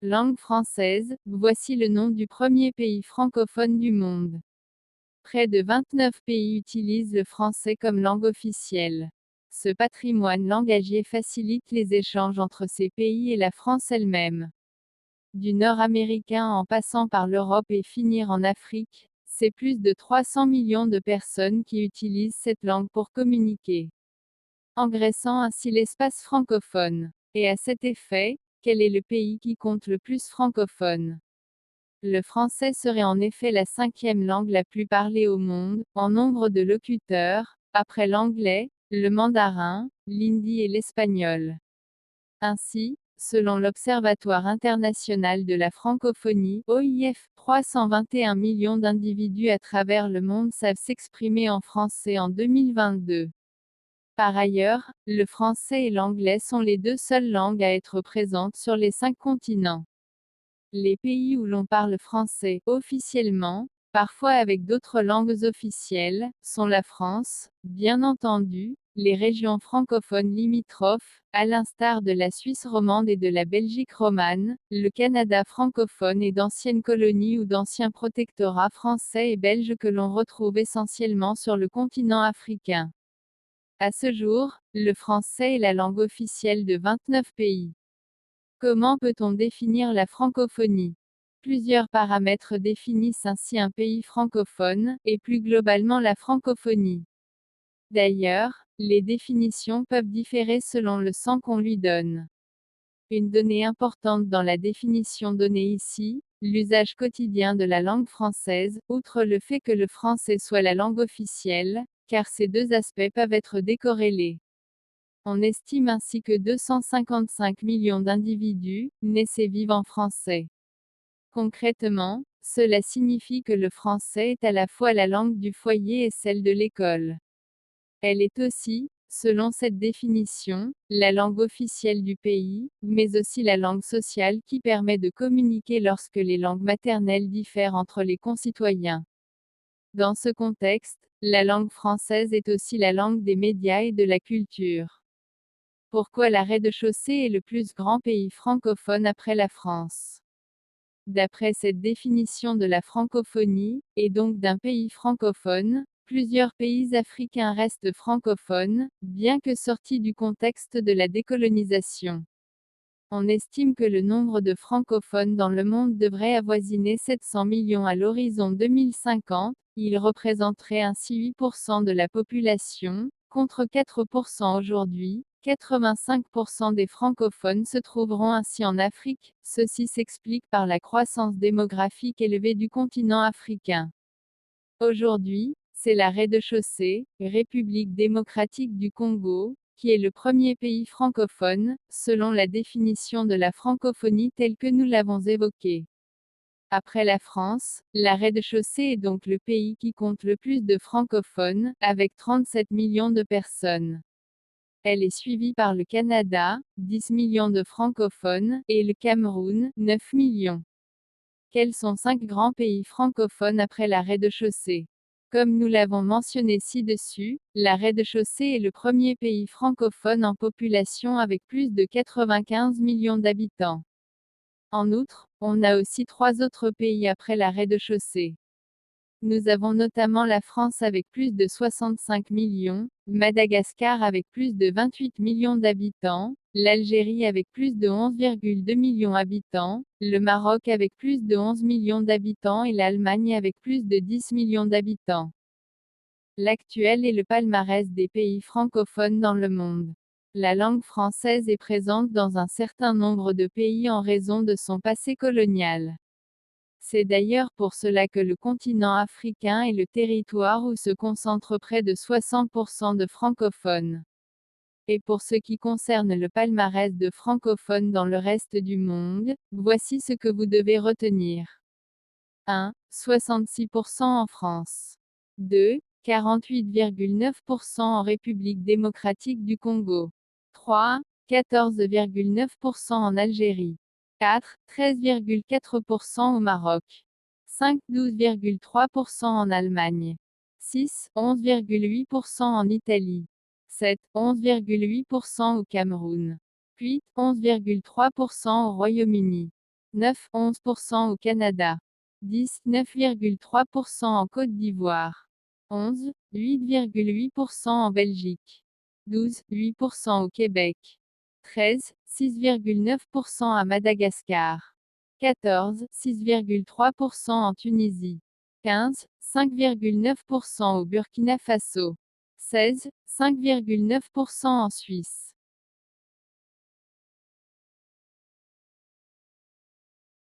Langue française, voici le nom du premier pays francophone du monde. Près de 29 pays utilisent le français comme langue officielle. Ce patrimoine langagier facilite les échanges entre ces pays et la France elle-même. Du nord-américain en passant par l'Europe et finir en Afrique, c'est plus de 300 millions de personnes qui utilisent cette langue pour communiquer, engraissant ainsi l'espace francophone. Et à cet effet, quel est le pays qui compte le plus francophone? Le français serait en effet la cinquième langue la plus parlée au monde, en nombre de locuteurs, après l'anglais, le mandarin, l'hindi et l'espagnol. Ainsi, selon l'Observatoire international de la francophonie, OIF, 321 millions d'individus à travers le monde savent s'exprimer en français en 2022. Par ailleurs, le français et l'anglais sont les deux seules langues à être présentes sur les 5 continents. Les pays où l'on parle français officiellement, parfois avec d'autres langues officielles, sont la France, bien entendu, les régions francophones limitrophes, à l'instar de la Suisse romande et de la Belgique romane, le Canada francophone et d'anciennes colonies ou d'anciens protectorats français et belges que l'on retrouve essentiellement sur le continent africain. À ce jour, le français est la langue officielle de 29 pays. Comment peut-on définir la francophonie? Plusieurs paramètres définissent ainsi un pays francophone, et plus globalement la francophonie. D'ailleurs, les définitions peuvent différer selon le sens qu'on lui donne. Une donnée importante dans la définition donnée ici, l'usage quotidien de la langue française, outre le fait que le français soit la langue officielle, car ces deux aspects peuvent être décorrélés. On estime ainsi que 255 millions d'individus, naissent et vivent en français. Concrètement, cela signifie que le français est à la fois la langue du foyer et celle de l'école. Elle est aussi, selon cette définition, la langue officielle du pays, mais aussi la langue sociale qui permet de communiquer lorsque les langues maternelles diffèrent entre les concitoyens. Dans ce contexte, la langue française est aussi la langue des médias et de la culture. Pourquoi la rez-de-chaussée est le plus grand pays francophone après la France? D'après cette définition de la francophonie, et donc d'un pays francophone, plusieurs pays africains restent francophones, bien que sortis du contexte de la décolonisation. On estime que le nombre de francophones dans le monde devrait avoisiner 700 millions à l'horizon 2050, ils représenteraient ainsi 8% de la population, contre 4% aujourd'hui. 85% des francophones se trouveront ainsi en Afrique, ceci s'explique par la croissance démographique élevée du continent africain. Aujourd'hui, c'est la rez-de-chaussée, République démocratique du Congo, qui est le premier pays francophone, selon la définition de la francophonie telle que nous l'avons évoquée. Après la France, la rez-de-chaussée est donc le pays qui compte le plus de francophones, avec 37 millions de personnes. Elle est suivie par le Canada, 10 millions de francophones, et le Cameroun, 9 millions. Quels sont 5 grands pays francophones après la rez-de-chaussée? Comme nous l'avons mentionné ci-dessus, la rez-de-chaussée est le premier pays francophone en population avec plus de 95 millions d'habitants. En outre, on a aussi 3 autres pays après la rez-de-chaussée. Nous avons notamment la France avec plus de 65 millions, Madagascar avec plus de 28 millions d'habitants, l'Algérie avec plus de 11,2 millions d'habitants, le Maroc avec plus de 11 millions d'habitants et l'Allemagne avec plus de 10 millions d'habitants. L'actuel est le palmarès des pays francophones dans le monde. La langue française est présente dans un certain nombre de pays en raison de son passé colonial. C'est d'ailleurs pour cela que le continent africain est le territoire où se concentrent près de 60% de francophones. Et pour ce qui concerne le palmarès de francophones dans le reste du monde, voici ce que vous devez retenir. 1. 66% en France. 2. 48,9% en République démocratique du Congo. 3. 14,9% en Algérie. 4. 13,4% au Maroc. 5. 12,3% en Allemagne. 6. 11,8% en Italie. 7. 11,8% au Cameroun. 8. 11,3% au Royaume-Uni. 9, 11% au Canada. 10, 9,3% en Côte d'Ivoire. 11, 8,8% en Belgique. 12, 8% au Québec. 13, 6,9% à Madagascar. 14, 6,3% en Tunisie. 15, 5,9% au Burkina Faso. 16, 5,9% en Suisse.